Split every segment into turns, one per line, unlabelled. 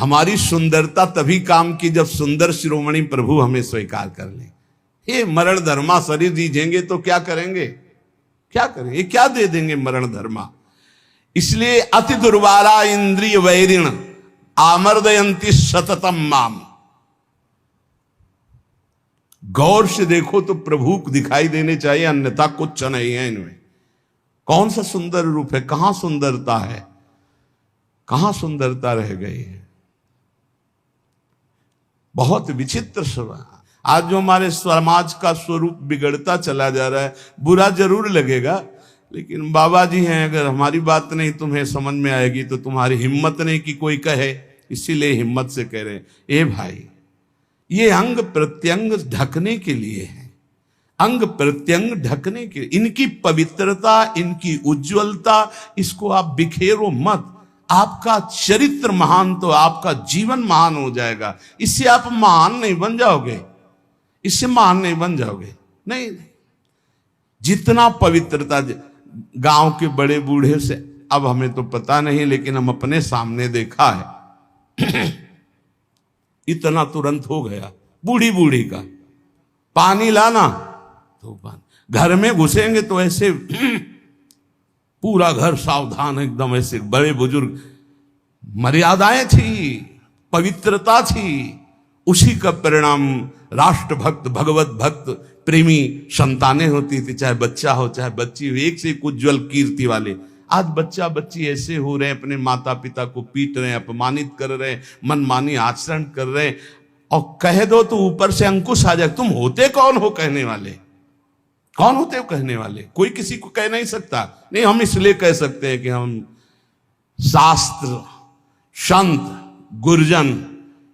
हमारी सुंदरता तभी काम की जब सुंदर शिरोमणि प्रभु हमें स्वीकार कर ले। हे मरण धर्मा शरीर दीजेंगे तो क्या करेंगे, क्या करेंगे, क्या दे देंगे मरण धर्मा। इसलिए अति दुर्वारा इंद्रिय वैरिण आमर्दयंती सततम माम। गौर से देखो तो प्रभु दिखाई देने चाहिए, अन्यथा कुछ नहीं है इनमें। कौन सा सुंदर रूप है, कहां सुंदरता है, कहां सुंदरता रह गई है। बहुत विचित्र स्वभाव। आज जो हमारे समाज का स्वरूप बिगड़ता चला जा रहा है, बुरा जरूर लगेगा, लेकिन बाबा जी हैं, अगर हमारी बात नहीं तुम्हें समझ में आएगी तो तुम्हारी हिम्मत नहीं कि कोई कहे, इसीलिए हिम्मत से कह रहे हैं। ए भाई, ये अंग प्रत्यंग ढकने के लिए है, अंग प्रत्यंग ढकने के, इनकी पवित्रता, इनकी उज्जवलता, इसको आप बिखेरो मत। आपका चरित्र महान तो आपका जीवन महान हो जाएगा। इससे आप महान नहीं बन जाओगे, इससे महान नहीं बन जाओगे, नहीं। जितना पवित्रता, गांव के बड़े बूढ़े से, अब हमें तो पता नहीं, लेकिन हम अपने सामने देखा है इतना तुरंत हो गया। बूढ़ी बूढ़ी का पानी लाना तो पानी, घर में घुसेंगे तो ऐसे पूरा घर सावधान, एकदम ऐसे बड़े बुजुर्ग। मर्यादाएं थी, पवित्रता थी, उसी का परिणाम राष्ट्र भक्त, भगवत भक्त, प्रेमी संतानें होती थी, चाहे बच्चा हो चाहे बच्ची हो, एक से एक उज्जवल कीर्ति वाले। आज बच्चा बच्ची ऐसे हो रहे हैं, अपने माता पिता को पीट रहे हैं, अपमानित कर रहे हैं, मनमानी आचरण कर रहे हैं, और कह दो तो ऊपर से अंकुश आ जाए। तुम होते कौन हो कहने वाले, कौन होते हो कहने वाले? कोई किसी को कह नहीं सकता। नहीं, हम इसलिए कह सकते हैं कि हम शास्त्र, संत, गुरुजन,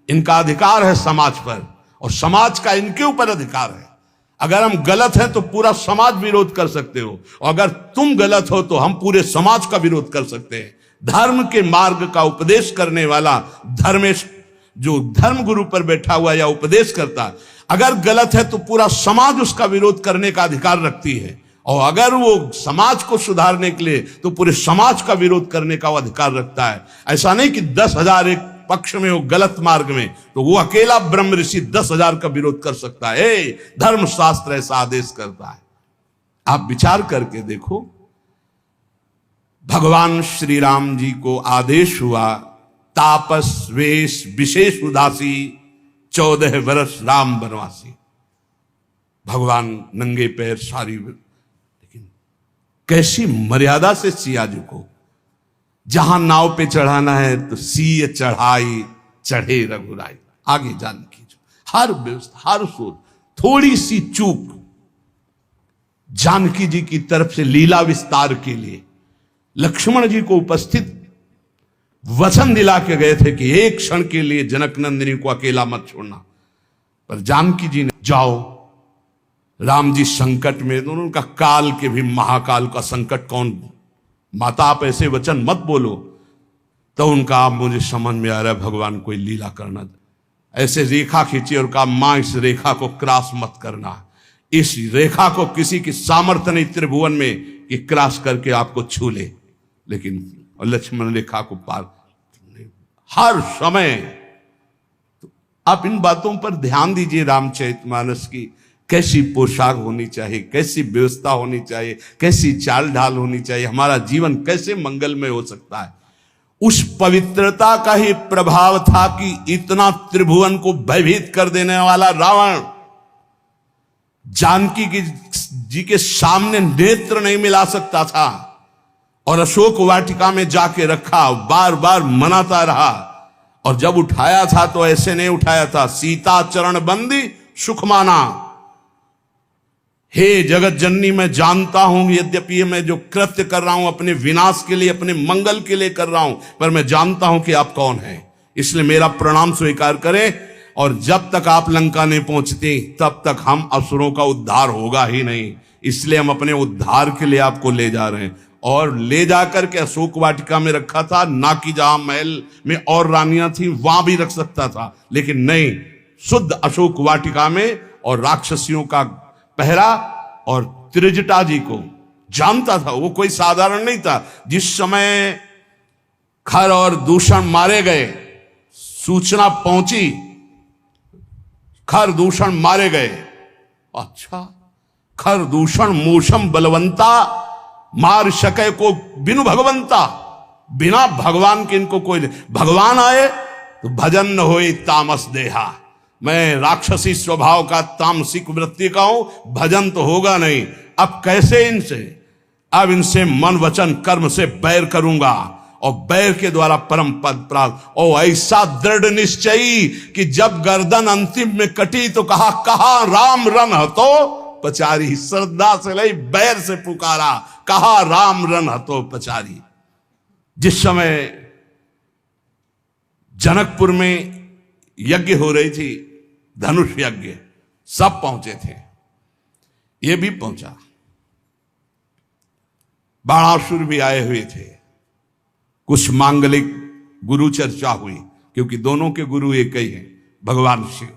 इनका अधिकार है समाज पर, और समाज का इनके ऊपर अधिकार है। अगर हम गलत हैं तो पूरा समाज विरोध कर सकते हो, और अगर तुम गलत हो तो हम पूरे समाज का विरोध कर सकते हैं। धर्म के मार्ग का उपदेश करने वाला धर्मेश, जो धर्म गुरु पर बैठा हुआ या उपदेश करता, अगर गलत है तो पूरा समाज उसका विरोध करने का अधिकार रखती है, और अगर वो समाज को सुधारने के लिए तो पूरे समाज का विरोध करने का वो अधिकार रखता है। ऐसा नहीं कि 10,000 एक पक्ष में हो गलत मार्ग में, तो वो अकेला ब्रह्म ऋषि 10,000 का विरोध कर सकता है। धर्म शास्त्र ऐसा आदेश करता है। आप विचार करके देखो, भगवान श्री राम जी को आदेश हुआ, तापस वेश विशेष उदासी 14 वर्ष राम वनवासी। भगवान नंगे पैर सारी, लेकिन कैसी मर्यादा से सिया जी को, जहां नाव पे चढ़ाना है तो सीय चढ़ाई चढ़े रघुराई। आगे जानकी जो हर व्यवस्था, हर सोच, थोड़ी सी चूक जानकी जी की तरफ से लीला विस्तार के लिए लक्ष्मण जी को उपस्थित वचन दिला के गए थे कि एक क्षण के लिए जनक नंदिनी को अकेला मत छोड़ना, पर जानकी जी ने जाओ, राम जी संकट में, दोनों उनका काल के भी महाकाल का संकट कौन, माता आप ऐसे वचन मत बोलो। तो उनका, आप मुझे समझ में आ रहा है भगवान कोई लीला करना, ऐसे रेखा खींची और कहा मां इस रेखा को क्रॉस मत करना, इस रेखा को किसी की सामर्थ्य नहीं त्रिभुवन में कि क्रॉस करके आपको छू ले। लेकिन लक्ष्मण रेखा को पार हर समय। तो आप इन बातों पर ध्यान दीजिए। रामचरितमानस की कैसी पोशाक होनी चाहिए, कैसी व्यवस्था होनी चाहिए, कैसी चाल ढाल होनी चाहिए, हमारा जीवन कैसे मंगलमय हो सकता है। उस पवित्रता का ही प्रभाव था कि इतना त्रिभुवन को भयभीत कर देने वाला रावण जानकी जी के सामने नेत्र नहीं मिला सकता था, और अशोक वाटिका में जाके रखा, बार बार मनाता रहा, और जब उठाया था तो ऐसे नहीं उठाया था, सीता चरण बंदी सुख माना। हे जगत जननी, मैं जानता हूं यद्यपि मैं जो कृत्य कर रहा हूं अपने विनाश के लिए, अपने मंगल के लिए कर रहा हूं, पर मैं जानता हूं कि आप कौन हैं, इसलिए मेरा प्रणाम स्वीकार करें। और जब तक आप लंका नहीं पहुंचते तब तक हम असुरों का उद्धार होगा ही नहीं, इसलिए हम अपने उद्धार के लिए आपको ले जा रहे हैं। और ले जाकर के अशोक वाटिका में रखा था, ना कि जहां महल में और रानियां थी वहां भी रख सकता था, लेकिन नहीं, शुद्ध अशोक वाटिका में। और राक्षसियों का पहरा, और त्रिजटा जी को जानता था, वो कोई साधारण नहीं था। जिस समय खर और दूषण मारे गए, सूचना पहुंची, खरदूषण मारे गए। अच्छा, खरदूषण मूषम बलवंता, मार सके को बिनु भगवंता, बिना भगवान के इनको कोई नहीं। भगवान आए तो भजन न होए तामस देहा। मैं राक्षसी स्वभाव का, तामसिक वृत्ति का हूं, भजन तो होगा नहीं। अब कैसे इनसे? अब इनसे मन वचन कर्म से बैर करूंगा और बैर के द्वारा परम पद प्राप्त। और ऐसा दृढ़ निश्चयी कि जब गर्दन अंतिम में कटी तो कहा राम रन हतो पचारी। श्रद्धा से लई, बैर से पुकारा, कहा राम रन हतो पचारी। जिस समय जनकपुर में यज्ञ हो रही थी, धनुष यज्ञ, सब पहुंचे थे, ये भी पहुंचा, बाणासुर भी आए हुए थे, कुछ मांगलिक गुरु चर्चा हुई, क्योंकि दोनों के गुरु एक ही हैं, भगवान शिव।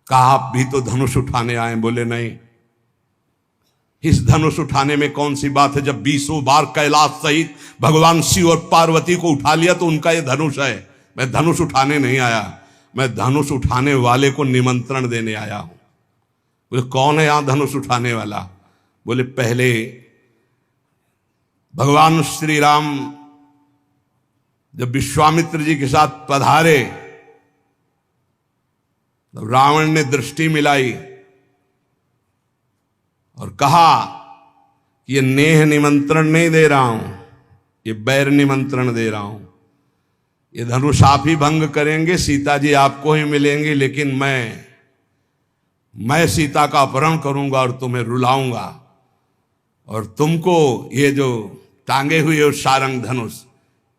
कहा आप भी तो धनुष उठाने आए? बोले नहीं। इस धनुष उठाने में कौन सी बात है? जब 20 बार कैलाश सहित भगवान शिव और पार्वती को उठा लिया तो उनका ये धनुष है। मैं धनुष उठाने नहीं आया, मैं धनुष उठाने वाले को निमंत्रण देने आया हूं। बोले कौन है यहां धनुष उठाने वाला? बोले पहले भगवान श्री राम जब विश्वामित्र जी के साथ पधारे तो रावण ने दृष्टि मिलाई और कहा कि ये नेह निमंत्रण नहीं दे रहा हूं, ये बैर निमंत्रण दे रहा हूं। ये धनुष आप ही भंग करेंगे, सीता जी आपको ही मिलेंगी, लेकिन मैं सीता का अपहरण करूंगा और तुम्हें रुलाऊंगा, और तुमको ये जो टांगे हुए और सारंग धनुष,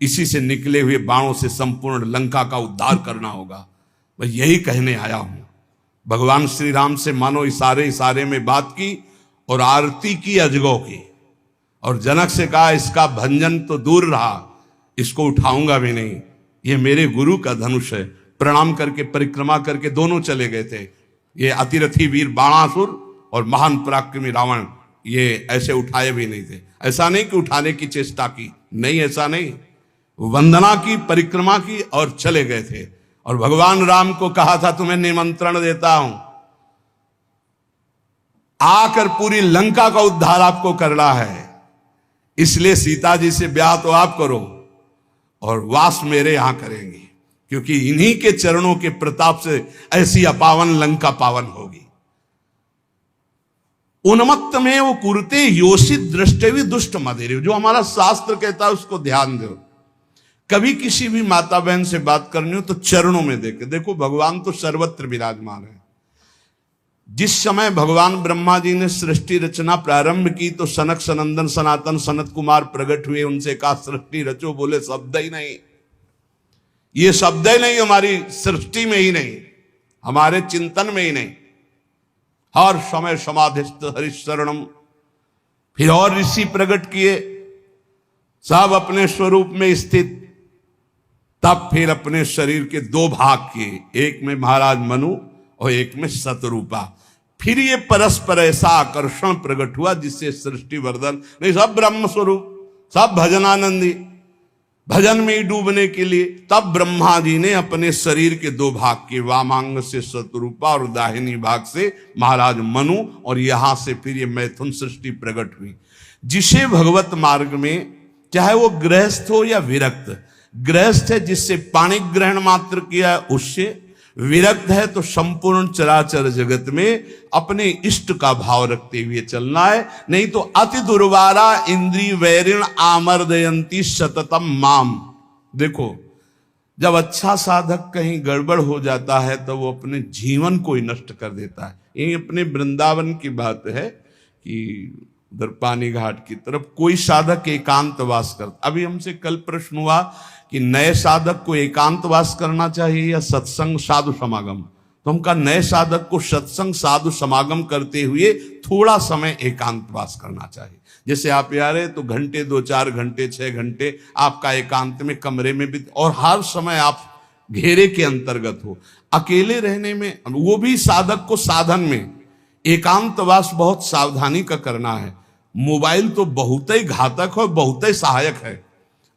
इसी से निकले हुए बाणों से संपूर्ण लंका का उद्धार करना होगा। मैं यही कहने आया हूं। भगवान श्री राम से मानो इशारे में बात की और आरती की अजगौ की, और जनक से कहा इसका भंजन तो दूर रहा, इसको उठाऊंगा भी नहीं, ये मेरे गुरु का धनुष है। प्रणाम करके परिक्रमा करके दोनों चले गए थे। ये अतिरथी वीर बाणासुर और महान पराक्रमी रावण, ये ऐसे उठाए भी नहीं थे। ऐसा नहीं कि उठाने की चेष्टा की, नहीं, ऐसा नहीं, वंदना की, परिक्रमा की और चले गए थे। और भगवान राम को कहा था तुम्हें निमंत्रण देता हूं, आकर पूरी लंका का उद्धार आपको करना है, इसलिए सीता जी से ब्याह तो आप करो और वास मेरे यहां करेंगे, क्योंकि इन्हीं के चरणों के प्रताप से ऐसी अपावन लंका पावन होगी। उन्मत्त में वो कुरते योषित दृष्टि दुष्ट मदेरे, जो हमारा शास्त्र कहता है उसको ध्यान दो। कभी किसी भी माता बहन से बात करनी हो तो चरणों में देखो, भगवान तो सर्वत्र विराजमान है। जिस समय भगवान ब्रह्मा जी ने सृष्टि रचना प्रारंभ की तो सनक सनंदन सनातन सनत कुमार प्रकट हुए, उनसे कहा सृष्टि रचो, बोले शब्द ही नहीं, ये शब्द ही नहीं, हमारी सृष्टि में ही नहीं, हमारे चिंतन में ही नहीं। हर समय समाधिस्थ हरिशरणम। फिर और ऋषि प्रकट किए, सब अपने स्वरूप में स्थित। तब फिर अपने शरीर के दो भाग किए, एक में महाराज मनु और एक में शतरूपा। फिर ये परस्पर ऐसा आकर्षण प्रकट हुआ जिससे सृष्टि वर्धन नहीं, सब ब्रह्म स्वरूप, सब भजनानंदी, भजन में ही डूबने के लिए। तब ब्रह्मा जी ने अपने शरीर के दो भाग किए, वामांग से शतरूपा और दाहिनी भाग से महाराज मनु, और यहां से फिर ये मैथुन सृष्टि प्रकट हुई। जिसे भगवत मार्ग में, चाहे वो गृहस्थ हो या विरक्त, गृहस्थ है जिससे पाणी ग्रहण मात्र किया है उससे, विरक्त है तो संपूर्ण चराचर जगत में अपने इष्ट का भाव रखते हुए चलना है। नहीं तो अति दुर्वारा इंद्रिय वैरिण आमर्दयंती सततम माम। देखो, जब अच्छा साधक कहीं गड़बड़ हो जाता है तो वो अपने जीवन को ही नष्ट कर देता है। ये अपने वृंदावन की बात है कि उधर पानी घाट की तरफ कोई साधक एकांतवास करता। अभी हमसे कल प्रश्न हुआ कि नए साधक को एकांतवास करना चाहिए या सत्संग साधु समागम। तो हम कहा नए साधक को सत्संग साधु समागम करते हुए थोड़ा समय एकांतवास करना चाहिए। जैसे आप आ रहे तो घंटे, 2-4 घंटे, 6 घंटे आपका एकांत में कमरे में भी, और हर समय आप घेरे के अंतर्गत हो। अकेले रहने में, वो भी साधक को साधन में एकांतवास बहुत सावधानी का करना है। मोबाइल तो बहुत ही घातक है, बहुत ही सहायक है।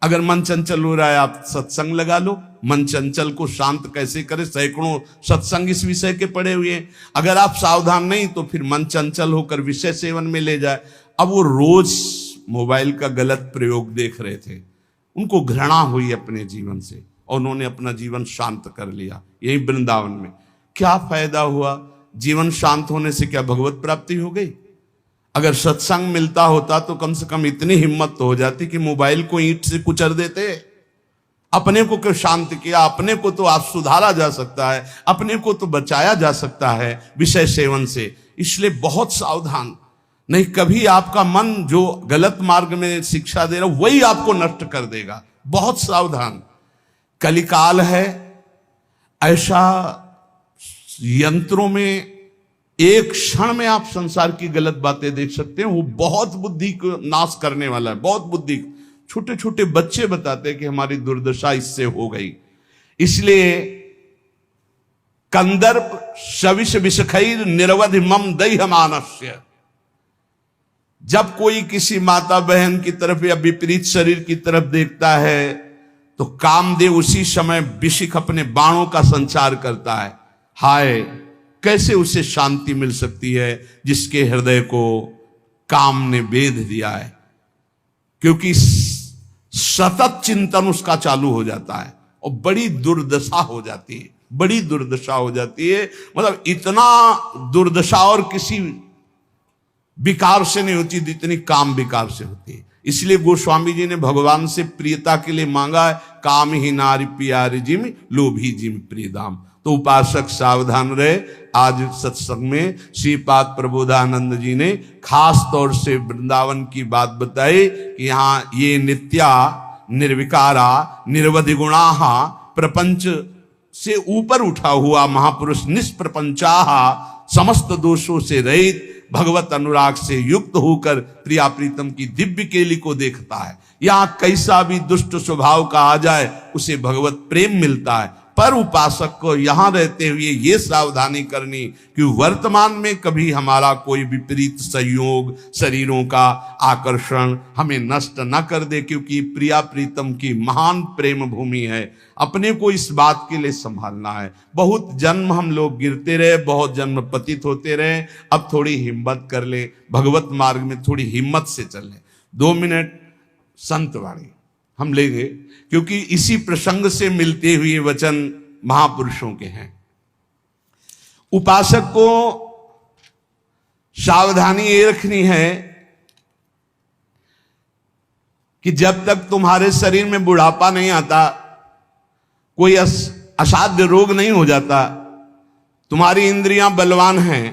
अगर मन चंचल हो रहा है, आप सत्संग लगा लो। मन चंचल को शांत कैसे करें, सैकड़ों सत्संग इस विषय के पड़े हुए हैं। अगर आप सावधान नहीं तो फिर मन चंचल होकर विषय सेवन में ले जाए। अब वो रोज मोबाइल का गलत प्रयोग देख रहे थे, उनको घृणा हुई अपने जीवन से और उन्होंने अपना जीवन शांत कर लिया। यही वृंदावन में क्या फायदा हुआ? जीवन शांत होने से क्या भगवत प्राप्ति हो गई? अगर सत्संग मिलता होता तो कम से कम इतनी हिम्मत तो हो जाती कि मोबाइल को ईंट से कुचल देते। अपने को क्यों शांत किया? अपने को तो आज सुधारा जा सकता है, अपने को तो बचाया जा सकता है विषय सेवन से। इसलिए बहुत सावधान, नहीं कभी आपका मन जो गलत मार्ग में शिक्षा दे रहा वही आपको नष्ट कर देगा। बहुत सावधान, कलिकाल है ऐसा। यंत्रों में एक क्षण में आप संसार की गलत बातें देख सकते हैं। वो बहुत बुद्धि को नाश करने वाला है, बहुत बुद्धि। छोटे छोटे बच्चे बताते हैं कि हमारी दुर्दशा इससे हो गई। इसलिए कंदर्प शविष विषखैर निरवधि मम दह्य मानस्य। जब कोई किसी माता बहन की तरफ या विपरीत शरीर की तरफ देखता है तो कामदेव उसी समय विशिख अपने बाणों का संचार करता है। हाय, कैसे उसे शांति मिल सकती है जिसके हृदय को काम ने बेध दिया है? क्योंकि सतत चिंतन उसका चालू हो जाता है और बड़ी दुर्दशा हो जाती है, बड़ी दुर्दशा हो जाती है। मतलब इतना दुर्दशा और किसी विकार से नहीं होती जितनी काम विकार से होती है। इसलिए गोस्वामी जी ने भगवान से प्रियता के लिए मांगा है, काम ही नारी प्यारी जिम लोभी जिम प्रियदाम। तो उपासक सावधान रहे। आज सत्संग में श्रीपाद प्रबोधानंद जी ने खास तौर से वृंदावन की बात बताई कि यहाँ ये नित्या निर्विकारा निरवधि गुणाहा प्रपंच से ऊपर उठा हुआ महापुरुष निष्प्रपंचाहा समस्त दोषों से रहित भगवत अनुराग से युक्त होकर प्रिया प्रीतम की दिव्य केली को देखता है। यहाँ कैसा भी दुष्ट स्वभाव का आ जाए उसे भगवत प्रेम मिलता है। पर उपासक को यहां रहते हुए ये सावधानी करनी कि वर्तमान में कभी हमारा कोई विपरीत संयोग, शरीरों का आकर्षण हमें नष्ट न कर दे, क्योंकि प्रिया प्रीतम की महान प्रेम भूमि है। अपने को इस बात के लिए संभालना है। बहुत जन्म हम लोग गिरते रहे, बहुत जन्म पतित होते रहे। अब थोड़ी हिम्मत कर ले, भगवत मार्ग में थोड़ी हिम्मत से चले। 2 मिनट संतवाणी हम लेंगे, क्योंकि इसी प्रसंग से मिलते हुए वचन महापुरुषों के हैं। उपासक को सावधानी ये रखनी है कि जब तक तुम्हारे शरीर में बुढ़ापा नहीं आता, कोई असाध्य रोग नहीं हो जाता, तुम्हारी इंद्रियां बलवान हैं,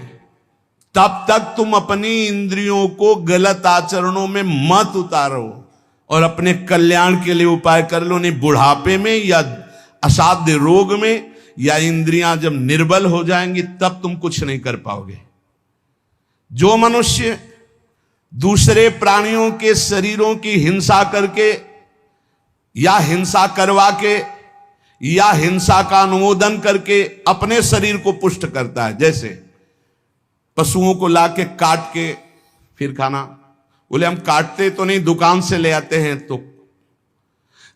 तब तक तुम अपनी इंद्रियों को गलत आचरणों में मत उतारो और अपने कल्याण के लिए उपाय कर लो। नहीं बुढ़ापे में या असाध्य रोग में या इंद्रियां जब निर्बल हो जाएंगी तब तुम कुछ नहीं कर पाओगे। जो मनुष्य दूसरे प्राणियों के शरीरों की हिंसा करके या हिंसा करवा के या हिंसा का अनुमोदन करके अपने शरीर को पुष्ट करता है, जैसे पशुओं को लाके काट के फिर खाना, बोले हम काटते तो नहीं, दुकान से ले आते हैं। तो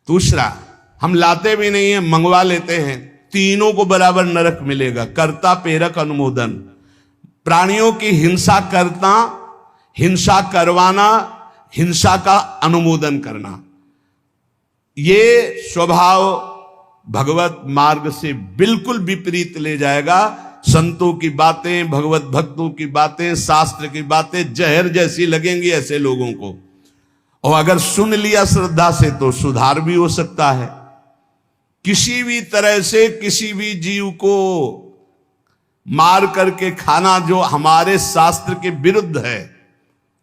दूसरा, हम लाते भी नहीं है, मंगवा लेते हैं। तीनों को बराबर नरक मिलेगा। कर्ता प्रेरक अनुमोदन, प्राणियों की हिंसा करना, हिंसा करवाना, हिंसा का अनुमोदन करना, ये स्वभाव भगवत मार्ग से बिल्कुल विपरीत ले जाएगा। संतों की बातें, भगवत भक्तों की बातें, शास्त्र की बातें जहर जैसी लगेंगी ऐसे लोगों को, और अगर सुन लिया श्रद्धा से तो सुधार भी हो सकता है। किसी भी तरह से किसी भी जीव को मार करके खाना जो हमारे शास्त्र के विरुद्ध है,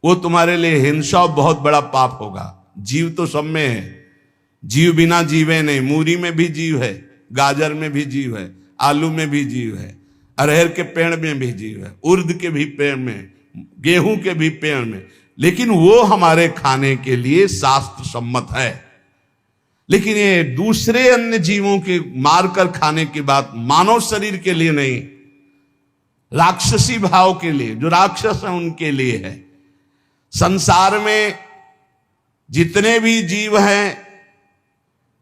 वो तुम्हारे लिए हिंसा बहुत बड़ा पाप होगा। जीव तो सब में है, जीव बिना जीवे नहीं। मूरी में भी जीव है, गाजर में भी जीव है, आलू में भी जीव है, अरहर के पेड़ में भी जीव है, उर्द के भी पेड़ में, गेहूं के भी पेड़ में, लेकिन वो हमारे खाने के लिए शास्त्र सम्मत है। लेकिन ये दूसरे अन्य जीवों के मारकर खाने की बात मानव शरीर के लिए नहीं, राक्षसी भाव के लिए, जो राक्षस हैं उनके लिए है। संसार में जितने भी जीव हैं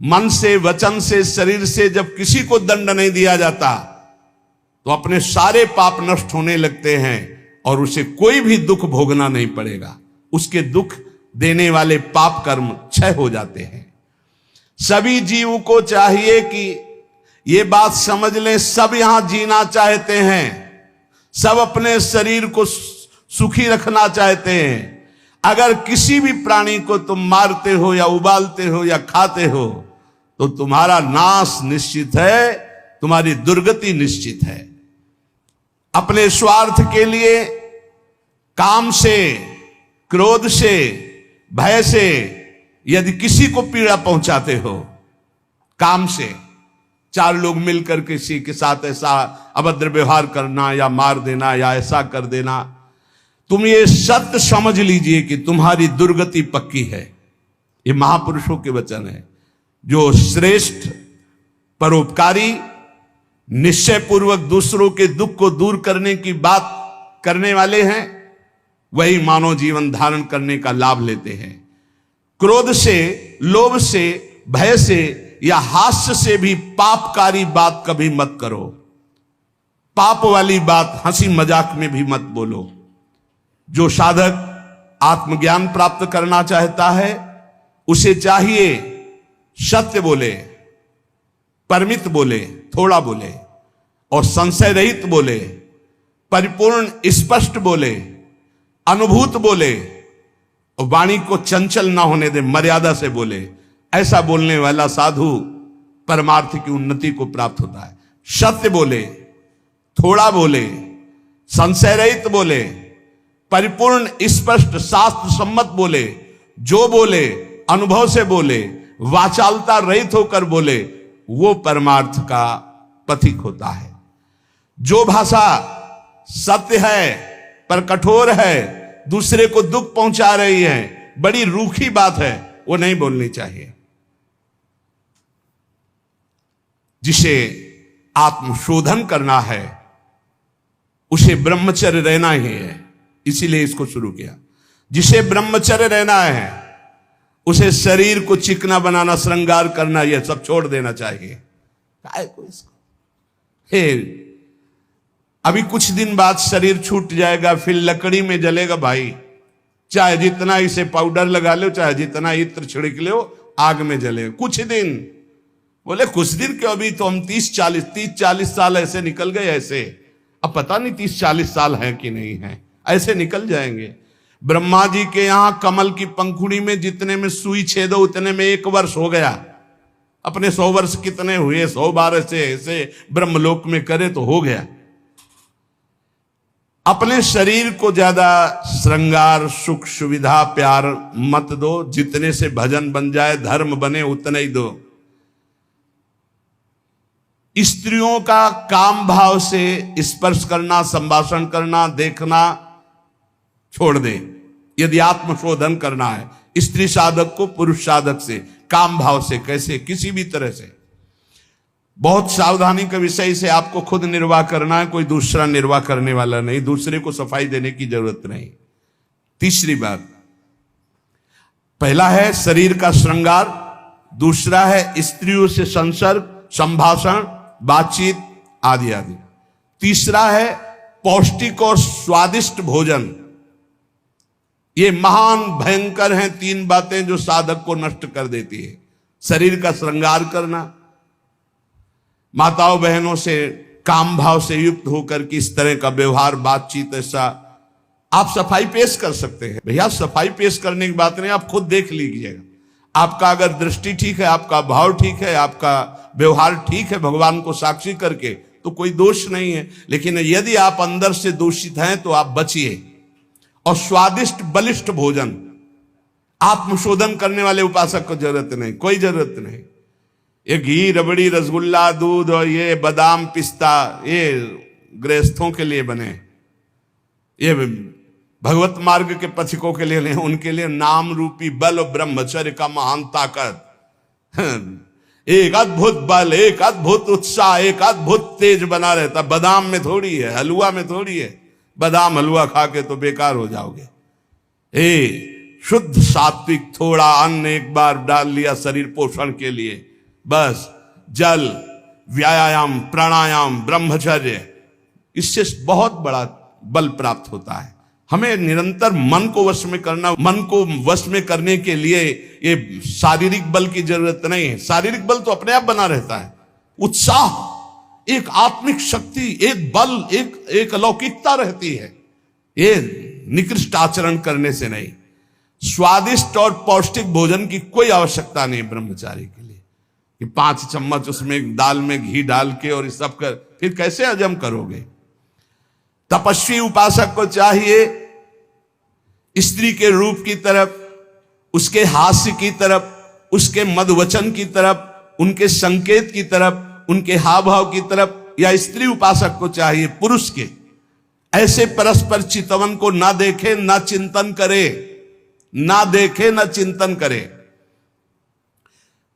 मन से, वचन से, शरीर से जब किसी को दंड नहीं दिया जाता तो अपने सारे पाप नष्ट होने लगते हैं और उसे कोई भी दुख भोगना नहीं पड़ेगा। उसके दुख देने वाले पाप कर्म क्षय हो जाते हैं। सभी जीव को चाहिए कि ये बात समझ लें, सब यहां जीना चाहते हैं, सब अपने शरीर को सुखी रखना चाहते हैं। अगर किसी भी प्राणी को तुम मारते हो या उबालते हो या खाते हो तो तुम्हारा नाश निश्चित है, तुम्हारी दुर्गति निश्चित है। अपने स्वार्थ के लिए, काम से, क्रोध से, भय से यदि किसी को पीड़ा पहुंचाते हो, काम से 4 लोग मिलकर किसी के साथ ऐसा अभद्र व्यवहार करना या मार देना या ऐसा कर देना, तुम ये सत्य समझ लीजिए कि तुम्हारी दुर्गति पक्की है। ये महापुरुषों के वचन है। जो श्रेष्ठ, परोपकारी, निश्चय पूर्वक दूसरों के दुख को दूर करने की बात करने वाले हैं, वही मानव जीवन धारण करने का लाभ लेते हैं। क्रोध से, लोभ से, भय से या हास्य से भी पापकारी बात कभी मत करो। पाप वाली बात हंसी मजाक में भी मत बोलो। जो साधक आत्मज्ञान प्राप्त करना चाहता है उसे चाहिए सत्य बोले, परमित बोले, थोड़ा बोले और संशय रहित बोले, परिपूर्ण स्पष्ट बोले, अनुभूत बोले और वाणी को चंचल ना होने दे, मर्यादा से बोले। ऐसा बोलने वाला साधु परमार्थ की उन्नति को प्राप्त होता है। सत्य बोले, थोड़ा बोले, संशय रहित बोले, परिपूर्ण स्पष्ट शास्त्र सम्मत बोले, जो बोले अनुभव से बोले, वाचालता रहित होकर बोले, वो परमार्थ का पथिक होता है। जो भाषा सत्य है पर कठोर है, दूसरे को दुख पहुंचा रही है, बड़ी रूखी बात है, वो नहीं बोलनी चाहिए। जिसे आत्मशोधन करना है उसे ब्रह्मचर्य रहना ही है, इसीलिए इसको शुरू किया। जिसे ब्रह्मचर्य रहना है उसे शरीर को चिकना बनाना, श्रृंगार करना, यह सब छोड़ देना चाहिए। अभी कुछ दिन बाद शरीर छूट जाएगा, फिर लकड़ी में जलेगा भाई। चाहे जितना इसे पाउडर लगा लो, चाहे जितना इत्र छिड़क लो, आग में जलेगा कुछ दिन। बोले कुछ दिन क्यों, अभी तो हम 30-40 साल ऐसे निकल गए। ऐसे अब पता नहीं 30-40 साल है कि नहीं है, ऐसे निकल जाएंगे। ब्रह्मा जी के यहां कमल की पंखुड़ी में जितने में सुई छेदो उतने में 1 वर्ष हो गया। अपने 100 वर्ष कितने हुए, 100 बार ऐसे ब्रह्मलोक में करे तो हो गया। अपने शरीर को ज्यादा श्रृंगार, सुख, सुविधा, प्यार मत दो। जितने से भजन बन जाए, धर्म बने, उतना ही दो। स्त्रियों का काम भाव से स्पर्श करना, संभाषण करना, देखना छोड़ दे। यदि आत्मशोधन करना है स्त्री साधक को पुरुष साधक से, काम भाव से, कैसे, किसी भी तरह से। बहुत सावधानी का विषय से आपको खुद निर्वाह करना है, कोई दूसरा निर्वाह करने वाला नहीं, दूसरे को सफाई देने की जरूरत नहीं। तीसरी बात, पहला है शरीर का श्रृंगार, दूसरा है स्त्रियों से संसर्ग, संभाषण, बातचीत आदि आदि। तीसरा है पौष्टिक और स्वादिष्ट भोजन। ये महान भयंकर हैं 3 बातें जो साधक को नष्ट कर देती है। शरीर का श्रृंगार करना, माताओं बहनों से काम भाव से युक्त होकर के इस तरह का व्यवहार, बातचीत, ऐसा आप सफाई पेश कर सकते हैं। भैया सफाई पेश करने की बात नहीं, आप खुद देख लीजिएगा। आपका अगर दृष्टि ठीक है, आपका भाव ठीक है, आपका व्यवहार ठीक है, भगवान को साक्षी करके, तो कोई दोष नहीं है। लेकिन यदि आप अंदर से दूषित हैं तो आप बचिए। और स्वादिष्ट बलिष्ठ भोजन, आत्मशोधन करने वाले उपासक को जरूरत नहीं, कोई जरूरत नहीं। ये घी, रबड़ी, रसगुल्ला, दूध और ये बादाम, पिस्ता, ये गृहस्थों के लिए बने, ये भगवत मार्ग के पथिकों के लिए नहीं, उनके लिए नाम रूपी बल और ब्रह्मचर्य का महान ताकत, एक अद्भुत बल, एक अद्भुत उत्साह, एक अद्भुत तेज बना रहता। बादाम में थोड़ी है, हलवा में थोड़ी है। बादाम हलवा खा के तो बेकार हो जाओगे। शुद्ध सात्विक थोड़ा अन्न एक बार डाल लिया शरीर पोषण के लिए, बस जल, व्यायाम, प्राणायाम, ब्रह्मचर्य, इससे बहुत बड़ा बल प्राप्त होता है। हमें निरंतर मन को वश में करना, मन को वश में करने के लिए ये शारीरिक बल की जरूरत नहीं है। शारीरिक बल तो अपने आप बना रहता है। उत्साह, एक आत्मिक शक्ति, एक बल, एक अलौकिकता रहती है, ये निकृष्ट आचरण करने से नहीं। स्वादिष्ट और पौष्टिक भोजन की कोई आवश्यकता नहीं ब्रह्मचारी के लिए कि 5 चम्मच उसमें दाल में घी डाल के और इस सब कर, फिर कैसे हजम करोगे। तपस्वी उपासक को चाहिए स्त्री के रूप की तरफ, उसके हास्य की तरफ, उसके मधुवचन की तरफ, उनके संकेत की तरफ, उनके हाव भाव की तरफ, या स्त्री उपासक को चाहिए पुरुष के ऐसे परस्पर चितवन को ना देखे, ना चिंतन करे, ना देखे, ना चिंतन करे।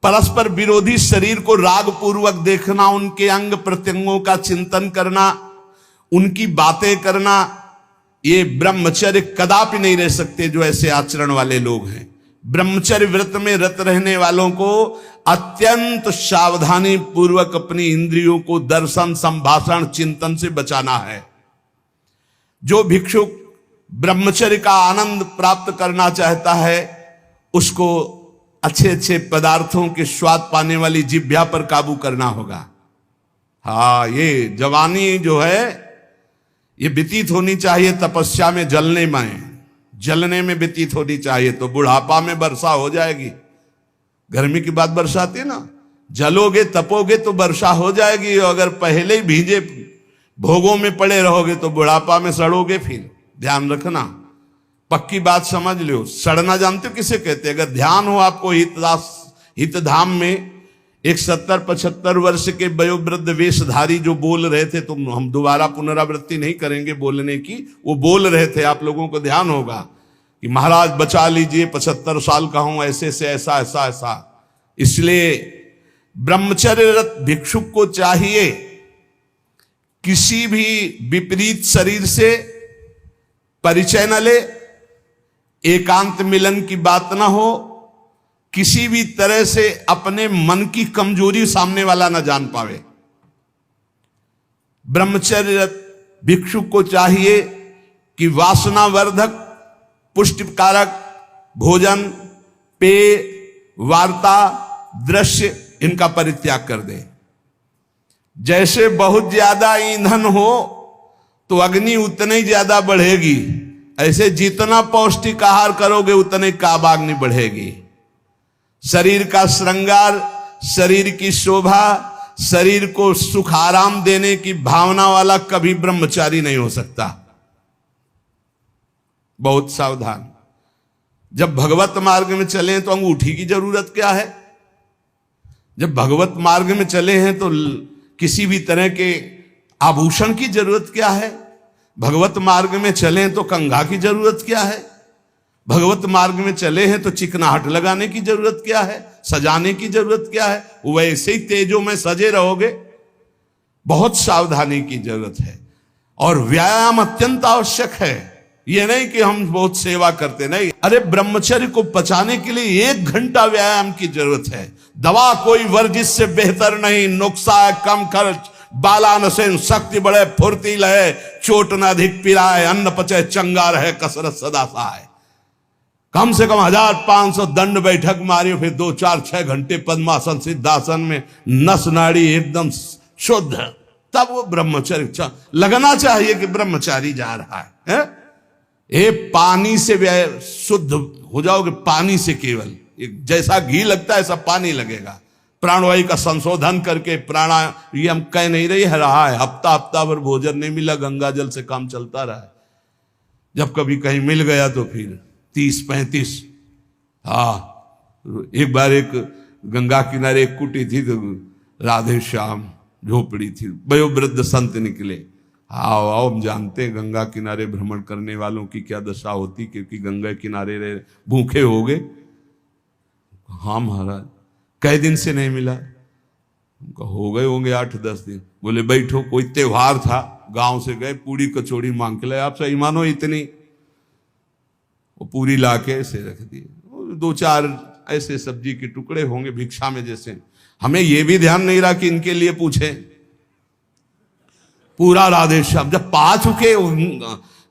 परस्पर विरोधी शरीर को राग पूर्वक देखना, उनके अंग प्रत्यंगों का चिंतन करना, उनकी बातें करना, ये ब्रह्मचर्य कदापि नहीं रह सकते जो ऐसे आचरण वाले लोग हैं। ब्रह्मचर्य व्रत में रत रहने वालों को अत्यंत सावधानी पूर्वक अपनी इंद्रियों को दर्शन, संभाषण, चिंतन से बचाना है। जो भिक्षुक ब्रह्मचर्य का आनंद प्राप्त करना चाहता है, उसको अच्छे अच्छे पदार्थों के स्वाद पाने वाली जिह्वा पर काबू करना होगा। हाँ, ये जवानी जो है ये व्यतीत होनी चाहिए तपस्या में, जलने में व्यतीत होनी चाहिए, तो बुढ़ापा में वर्षा हो जाएगी। गर्मी की बात वर्षा आती है ना, जलोगे तपोगे तो वर्षा हो जाएगी। अगर पहले ही भीजे भोगों में पड़े रहोगे तो बुढ़ापा में सड़ोगे। फिर ध्यान रखना, पक्की बात समझ लो। सड़ना जानते हो किसे कहते हैं? अगर ध्यान हो आपको हितधाम में, एक 70-75 वर्ष के वयोवृद्ध वेशधारी जो बोल रहे थे, तो हम दोबारा पुनरावृत्ति नहीं करेंगे बोलने की, वो बोल रहे थे, आप लोगों को ध्यान होगा कि महाराज बचा लीजिए, 75 साल का हूं, ऐसे से ऐसा ऐसा ऐसा। इसलिए ब्रह्मचर्यरत भिक्षुक को चाहिए किसी भी विपरीत शरीर से परिचय न ले, एकांत मिलन की बात ना हो, किसी भी तरह से अपने मन की कमजोरी सामने वाला ना जान पावे। ब्रह्मचर्यरत भिक्षुक को चाहिए कि वासनावर्धक, पुष्टिकारक भोजन, पेय, वार्ता, दृश्य, इनका परित्याग कर दे। जैसे बहुत ज्यादा ईंधन हो तो अग्नि उतने ही ज्यादा बढ़ेगी, ऐसे जितना पौष्टिक आहार करोगे उतने काबाग्नि बढ़ेगी। शरीर का श्रृंगार, शरीर की शोभा, शरीर को सुख आराम देने की भावना वाला कभी ब्रह्मचारी नहीं हो सकता। बहुत सावधान। जब भगवत मार्ग में चले तो अंगूठी की जरूरत क्या है? जब भगवत मार्ग में चले हैं तो किसी भी तरह के आभूषण की जरूरत क्या है? भगवत मार्ग में चले तो कंघा की जरूरत क्या है? भगवत मार्ग में चले हैं तो चिकनाहट लगाने की जरूरत क्या है? सजाने की जरूरत क्या है? वैसे ही तेजों में सजे रहोगे। बहुत सावधानी की जरूरत है और व्यायाम अत्यंत आवश्यक है। ये नहीं कि हम बहुत सेवा करते, नहीं। अरे ब्रह्मचर्य को बचाने के लिए 1 घंटा व्यायाम की जरूरत है। दवा कोई वर्जिश से बेहतर नहीं, नुक्सा है कम खर्च, बालानसेन शक्ति बढ़े, फुर्ती लहे, चोट न अधिक पिराए, अन्न पचे चंगा रहे, कसरत सदा सहाय। कम से कम 1500 दंड बैठक मारियो, फिर 2-4-6 घंटे पद्मासन सिद्धासन में नस नाड़ी एकदम शुद्ध, तब वो ब्रह्मचर्य लगना चाहिए कि ब्रह्मचारी जा रहा है। ये पानी से शुद्ध हो जाओगे, पानी से केवल, जैसा घी लगता है ऐसा पानी लगेगा। प्राणवायु का संशोधन करके प्राणायाम कह नहीं रहा है, हफ्ता भर भोजन नहीं मिला, गंगा जल से काम चलता रहा है। जब कभी कहीं मिल गया तो फिर 30-35। एक बार एक गंगा किनारे एक कुटी थी, तो राधे श्याम झोपड़ी थी, वयोवृद्ध संत निकले। आओ हम जानते हैं गंगा किनारे भ्रमण करने वालों की क्या दशा होती, क्योंकि गंगा किनारे रहे भूखे हो गए। हाँ महाराज, कई दिन से नहीं मिला? हो गए होंगे 8-10 दिन। बोले बैठो, कोई त्योहार था, गांव से गए, पूरी कचौड़ी मांग के लाए। आप सही मानो इतनी, वो पूरी लाके ऐसे रख दिए, 2-4 ऐसे सब्जी के टुकड़े होंगे भिक्षा में जैसे। हमें यह भी ध्यान नहीं रहा कि इनके लिए पूछे। पूरा राधे श्याम जब पा चुके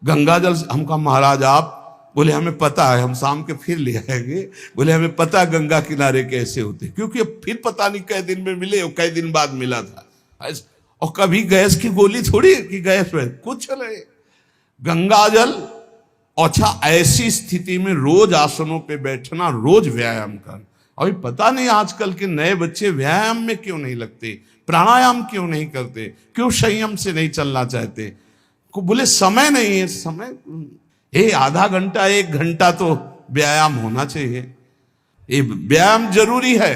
गंगा जल, हम कहा महाराज आप, बोले हमें पता है, हम शाम के फिर ले आएंगे। बोले हमें पता है गंगा किनारे कैसे होते, क्योंकि अब फिर पता नहीं कई दिन में मिले और कई दिन बाद मिला था। और कभी गैस की गोली थोड़ी कि गैस में कुछ नहीं, गंगा जल। अच्छा, ऐसी स्थिति में रोज आसनों पे बैठना, रोज व्यायाम करना। अभी पता नहीं आजकल के नए बच्चे व्यायाम में क्यों नहीं लगते, प्राणायाम क्यों नहीं करते, क्यों संयम से नहीं चलना चाहते। को बोले समय नहीं है, समय आधा घंटा 1 घंटा तो व्यायाम होना चाहिए। ये व्यायाम जरूरी है,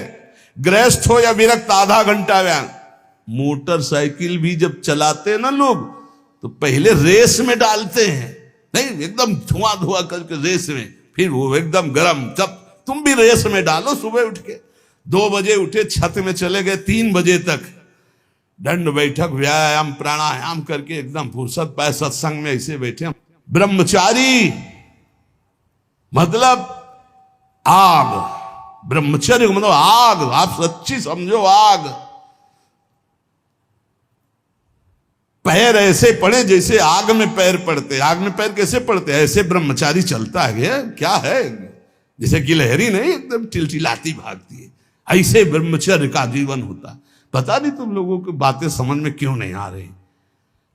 गृहस्थ हो या विरक्त, आधा घंटा व्यायाम। मोटरसाइकिल भी जब चलाते हैं ना लोग, तो पहले रेस में डालते हैं, नहीं एकदम धुआं धुआं करके रेस में, फिर वो एकदम गरम। जब तुम भी रेस में डालो, सुबह उठ के 2 बजे उठे, छत में चले गए 3 बजे तक, दंड बैठक व्यायाम प्राणायाम करके एकदम फुर्सत पाए, सत्संग में ऐसे बैठे। ब्रह्मचारी मतलब आग, ब्रह्मचर्य मतलब आग, आप सच्ची समझो आग। पैर ऐसे पड़े जैसे आग में पैर पड़ते। आग में पैर कैसे पड़ते, ऐसे ब्रह्मचारी चलता है क्या है, जैसे गिलहरी नहीं एकदम टिलटिलाती भागती है, ऐसे ब्रह्मचर्य का जीवन होता। पता नहीं तुम लोगों की बातें समझ में क्यों नहीं आ रही।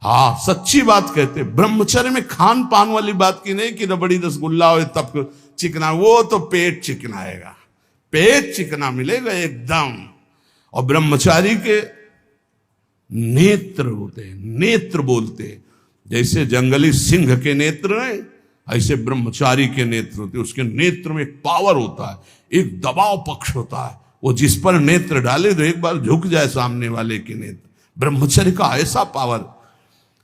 हाँ, सच्ची बात कहते, ब्रह्मचर्य में खान पान वाली बात की नहीं कि रबड़ी रसगुल्ला हो तब चिकना, वो तो पेट चिकनाएगा, पेट चिकना मिलेगा एकदम। और ब्रह्मचारी के नेत्र होते हैं, नेत्र बोलते हैं, जैसे जंगली सिंह के नेत्र हैं, ऐसे ब्रह्मचारी के नेत्र होते हैं। उसके नेत्र में एक पावर होता है, एक दबाव पक्ष होता है, वो जिस पर नेत्र डाले तो एक बार झुक जाए सामने वाले के नेत्र। ब्रह्मचर्य का ऐसा पावर,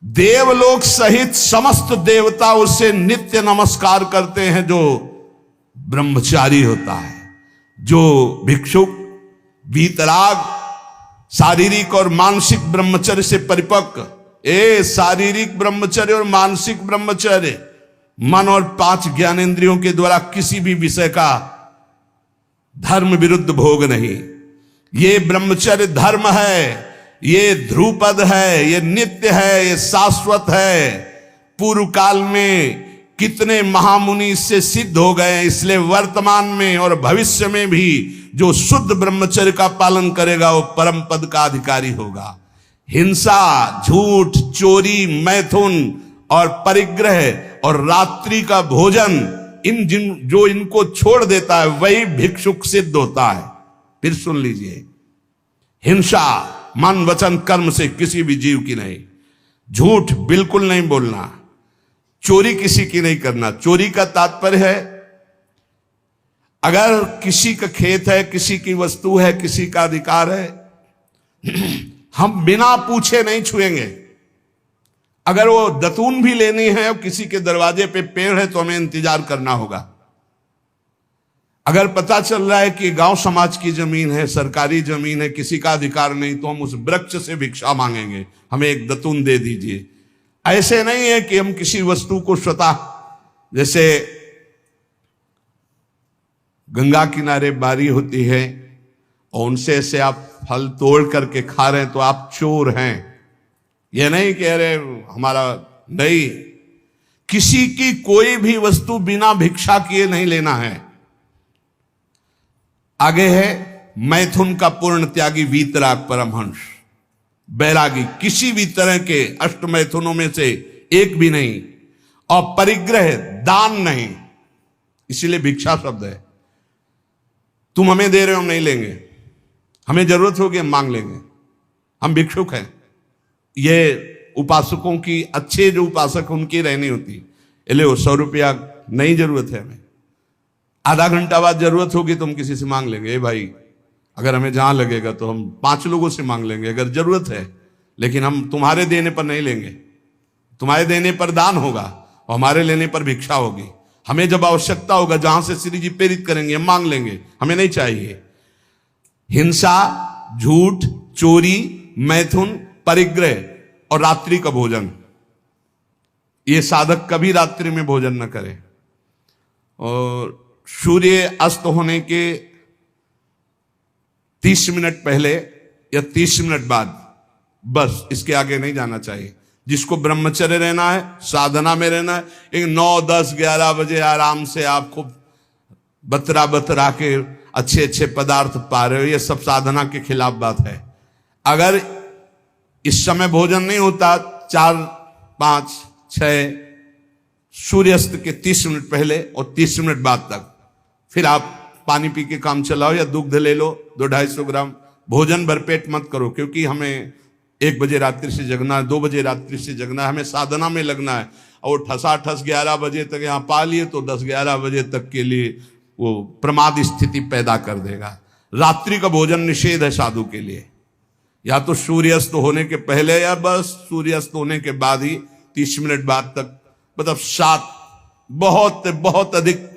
देवलोक सहित समस्त देवता उससे नित्य नमस्कार करते हैं जो ब्रह्मचारी होता है। जो भिक्षुक वीतराग शारीरिक और मानसिक ब्रह्मचर्य से परिपक्व, शारीरिक ब्रह्मचर्य और मानसिक ब्रह्मचर्य, मन और 5 ज्ञानेंद्रियों के द्वारा किसी भी विषय का धर्म विरुद्ध भोग नहीं। ये ब्रह्मचर्य धर्म है, ये ध्रुपद है, ये नित्य है, ये शाश्वत है। पूर्व काल में कितने महामुनि इससे सिद्ध हो गए, इसलिए वर्तमान में और भविष्य में भी जो शुद्ध ब्रह्मचर्य का पालन करेगा वो परम पद का अधिकारी होगा। हिंसा, झूठ, चोरी, मैथुन और परिग्रह और रात्रि का भोजन, जो इनको छोड़ देता है वही भिक्षुक सिद्ध होता है। फिर सुन लीजिए, हिंसा मन वचन कर्म से किसी भी जीव की नहीं, झूठ बिल्कुल नहीं बोलना, चोरी किसी की नहीं करना। चोरी का तात्पर्य है अगर किसी का खेत है, किसी की वस्तु है, किसी का अधिकार है, हम बिना पूछे नहीं छुएंगे। अगर वो दतून भी लेनी है और किसी के दरवाजे पे पेड़ है तो हमें इंतजार करना होगा। अगर पता चल रहा है कि गांव समाज की जमीन है, सरकारी जमीन है, किसी का अधिकार नहीं, तो हम उस वृक्ष से भिक्षा मांगेंगे, हमें एक दतून दे दीजिए। ऐसे नहीं है कि हम किसी वस्तु को स्वतः, जैसे गंगा किनारे बारी होती है और उनसे ऐसे आप फल तोड़ करके खा रहे हैं तो आप चोर हैं। यह नहीं कह रहे हमारा, नहीं, किसी की कोई भी वस्तु बिना भिक्षा किए नहीं लेना है। आगे है मैथुन का पूर्ण त्यागी वीतराग परमहंस, बैरागी, किसी भी तरह के अष्ट मैथुनों में से एक भी नहीं। और परिग्रह, दान नहीं, इसीलिए भिक्षा शब्द है। तुम हमें दे रहे हो, हम नहीं लेंगे, हमें जरूरत होगी हम मांग लेंगे, हम भिक्षुक हैं। ये उपासकों की, अच्छे जो उपासक उनकी रहनी होती है। ले 100 रुपया नहीं जरूरत है हमें, आधा घंटा बाद जरूरत होगी तो हम किसी से मांग लेंगे, भाई अगर हमें जहां लगेगा तो हम 5 लोगों से मांग लेंगे अगर जरूरत है, लेकिन हम तुम्हारे देने पर नहीं लेंगे। तुम्हारे देने पर दान होगा और हमारे लेने पर भिक्षा होगी। हमें जब आवश्यकता होगा जहां से श्री जी प्रेरित करेंगे हम मांग लेंगे, हमें नहीं चाहिए। हिंसा, झूठ, चोरी, मैथुन, परिग्रह और रात्रि का भोजन, ये साधक कभी रात्रि में भोजन न करे। और सूर्य अस्त होने के 30 मिनट पहले या 30 मिनट बाद, बस इसके आगे नहीं जाना चाहिए। जिसको ब्रह्मचर्य रहना है, साधना में रहना है, एक 9, 10, 11 बजे आराम से आप खूब बतरा के अच्छे अच्छे पदार्थ पा रहे हो, ये सब साधना के खिलाफ बात है। अगर इस समय भोजन नहीं होता 4, 5, 6 सूर्यास्त के 30 मिनट पहले और 30 मिनट बाद तक, फिर आप पानी पी के काम चलाओ या दुग्ध ले लो 200-250 ग्राम। भोजन भरपेट मत करो, क्योंकि हमें 1 बजे रात्रि से जगना है, 2 बजे रात्रि से जगना है, हमें साधना में लगना है। और ठसाठस 11 बजे तक यहाँ पा लिए तो 10-11 बजे तक के लिए वो प्रमाद स्थिति पैदा कर देगा। रात्रि का भोजन निषेध है साधु के लिए, या तो सूर्यास्त होने के पहले या बस सूर्यास्त होने के बाद ही 30 मिनट बाद तक, मतलब 7 बहुत बहुत अधिक